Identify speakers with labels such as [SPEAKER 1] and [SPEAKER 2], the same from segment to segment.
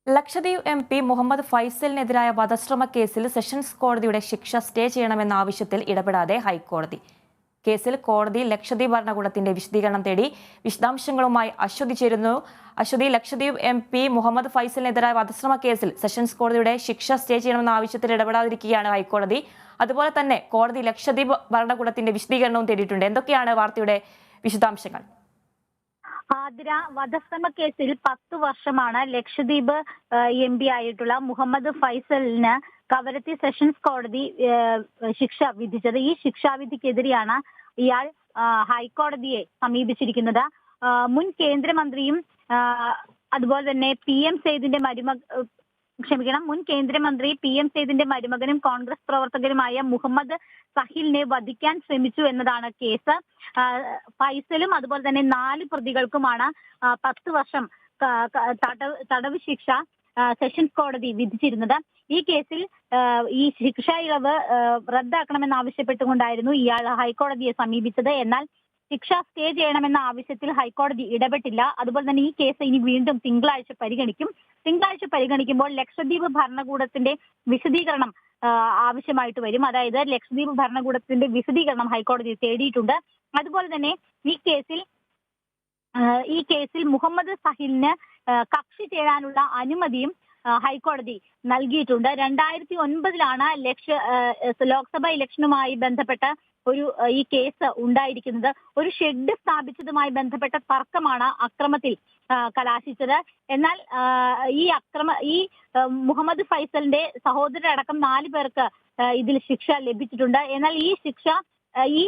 [SPEAKER 1] Lakshadweep MP Muhammad ഫൈസലിനെതിരായ വധശ്രമ കേസിൽ sessions കോടതിയുടെ ശിക്ഷ സ്റ്റേ ചെയ്യണമെന്ന ആവശ്യത്തിൽ ഇടപെടാതെ ഹൈക്കോടതി. കേസിൽ കോടതി ലക്ഷദ്വീപ് ഭരണകൂടത്തിന്റെ വിശദീകരണം തേടി. വിശദാംശങ്ങളുമായി അശ്വതി ചേരുന്നു. അശ്വതി, ലക്ഷദ്വീപ് എംപി മുഹമ്മദ് ഫൈസലിനെതിരായ വധശ്രമ കേസിൽ സെഷൻസ് കോടതിയുടെ ശിക്ഷ സ്റ്റേ ചെയ്യണമെന്ന ആവശ്യത്തിൽ ഇടപെടാതിരിക്കുകയാണ് ഹൈക്കോടതി. അതുപോലെ തന്നെ കോടതി ലക്ഷദ്വീപ് ഭരണകൂടത്തിന്റെ വിശദീകരണവും തേടിയിട്ടുണ്ട്. എന്തൊക്കെയാണ് വാർത്തയുടെ വിശദാംശങ്ങൾ?
[SPEAKER 2] ആതിര, വധശ്രമ കേസിൽ 10 വർഷമാണ് ലക്ഷദ്വീപ് എംപി ആയിട്ടുള്ള മുഹമ്മദ് ഫൈസലിന് കവരത്തി സെഷൻസ് കോടതി ശിക്ഷ വിധിച്ചത്. ഈ ശിക്ഷാവിധിക്കെതിരെയാണ് ഇയാൾ ഹൈക്കോടതിയെ സമീപിച്ചിരിക്കുന്നത്. മുൻ കേന്ദ്രമന്ത്രിയും അതുപോലെ തന്നെ മുൻ കേന്ദ്രമന്ത്രി PM സെയ്ദിന്റെ മരുമകനും കോൺഗ്രസ് പ്രവർത്തകരുമായ മുഹമ്മദ് സഹിലിനെ വധിക്കാൻ ശ്രമിച്ചു എന്നതാണ് കേസ്. ഫൈസലും അതുപോലെ തന്നെ 4 പ്രതികൾക്കുമാണ് 10 വർഷം തടവ് ശിക്ഷ സെഷൻസ് കോടതി വിധിച്ചിരുന്നത്. ഈ കേസിൽ ഈ ശിക്ഷാ ഇളവ് റദ്ദാക്കണമെന്നാവശ്യപ്പെട്ടുകൊണ്ടായിരുന്നു ഇയാൾ ഹൈക്കോടതിയെ സമീപിച്ചത്. എന്നാൽ ശിക്ഷ സ്റ്റേ ചെയ്യണമെന്ന ആവശ്യത്തിൽ ഹൈക്കോടതി ഇടപെട്ടില്ല. അതുപോലെ തന്നെ ഈ കേസ് ഇനി വീണ്ടും തിങ്കളാഴ്ച പരിഗണിക്കുമ്പോൾ ലക്ഷദ്വീപ് ഭരണകൂടത്തിന്റെ വിശദീകരണം ആവശ്യമായിട്ട് വരും. അതായത് ലക്ഷദ്വീപ് ഭരണകൂടത്തിന്റെ വിശദീകരണം ഹൈക്കോടതി തേടിയിട്ടുണ്ട്. അതുപോലെ തന്നെ ഈ കേസിൽ മുഹമ്മദ് സഹിലിന് കക്ഷി ചേരാനുള്ള അനുമതിയും ഹൈക്കോടതി നൽകിയിട്ടുണ്ട്. 2009 ലോക്സഭാ ഇലക്ഷനുമായി ബന്ധപ്പെട്ട ഈ കേസ് ഉണ്ടായിരിക്കുന്നത്. ഒരു ഷെഡ് സ്ഥാപിച്ചതുമായി ബന്ധപ്പെട്ട തർക്കമാണ് അക്രമത്തിൽ കലാശിച്ചത്. എന്നാൽ ഈ മുഹമ്മദ് ഫൈസലിന്റെ സഹോദരരടക്കം 4 പേർക്ക് ഇതിൽ ശിക്ഷ ലഭിച്ചിട്ടുണ്ട്. എന്നാൽ ഈ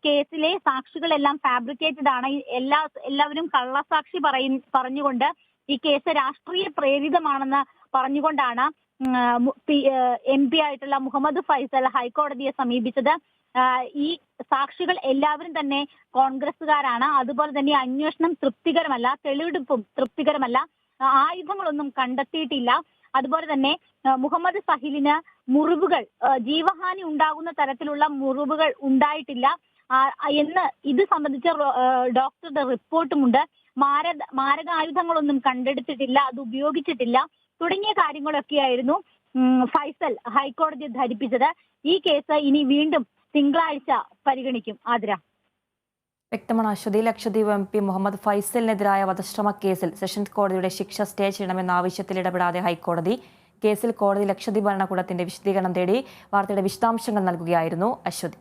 [SPEAKER 2] കേസിലെ സാക്ഷികളെല്ലാം ഫാബ്രിക്കേറ്റഡ് ആണ്. എല്ലാവരും കള്ളസാക്ഷി പറഞ്ഞുകൊണ്ട് ഈ കേസ് രാഷ്ട്രീയ പ്രേരിതമാണെന്ന് പറഞ്ഞുകൊണ്ടാണ് MP ആയിട്ടുള്ള മുഹമ്മദ് ഫൈസൽ ഹൈക്കോടതിയെ സമീപിച്ചത്. ഈ സാക്ഷികൾ എല്ലാവരും തന്നെ കോൺഗ്രസുകാരാണ്. അതുപോലെ തന്നെ അന്വേഷണം തൃപ്തികരമല്ല, തെളിവെടുപ്പും തൃപ്തികരമല്ല, ആയുധങ്ങളൊന്നും കണ്ടെത്തിയിട്ടില്ല. അതുപോലെ തന്നെ മുഹമ്മദ് സഹിലിന് മുറിവുകൾ, ജീവഹാനി ഉണ്ടാകുന്ന തരത്തിലുള്ള മുറിവുകൾ ഉണ്ടായിട്ടില്ല എന്ന് ഇത് സംബന്ധിച്ച ഡോക്ടറുടെ റിപ്പോർട്ടുമുണ്ട്. മാരകായുധങ്ങളൊന്നും കണ്ടെടുത്തിട്ടില്ല, അത് ഉപയോഗിച്ചിട്ടില്ല തുടങ്ങിയ കാര്യങ്ങളൊക്കെയായിരുന്നു ഫൈസൽ ഹൈക്കോടതിയെ ധരിപ്പിച്ചത്. ഈ കേസ് ഇനി വീണ്ടും തിങ്കളാഴ്ച പരിഗണിക്കും. ആതിര.
[SPEAKER 1] വ്യക്തമാണ് അശ്വതി. ലക്ഷദ്വീപ് MP മുഹമ്മദ് ഫൈസലിനെതിരായ വധശ്രമ കേസിൽ സെഷൻസ് കോടതിയുടെ ശിക്ഷ സ്റ്റേ ചെയ്യണമെന്ന ആവശ്യത്തിൽ ഇടപെടാതെ ഹൈക്കോടതി. കേസിൽ കോടതി ലക്ഷദ്വീപ് ഭരണകൂടത്തിന്റെ വിശദീകരണം തേടി. വാർത്തയുടെ വിശദാംശങ്ങൾ നൽകുകയായിരുന്നു അശ്വതി.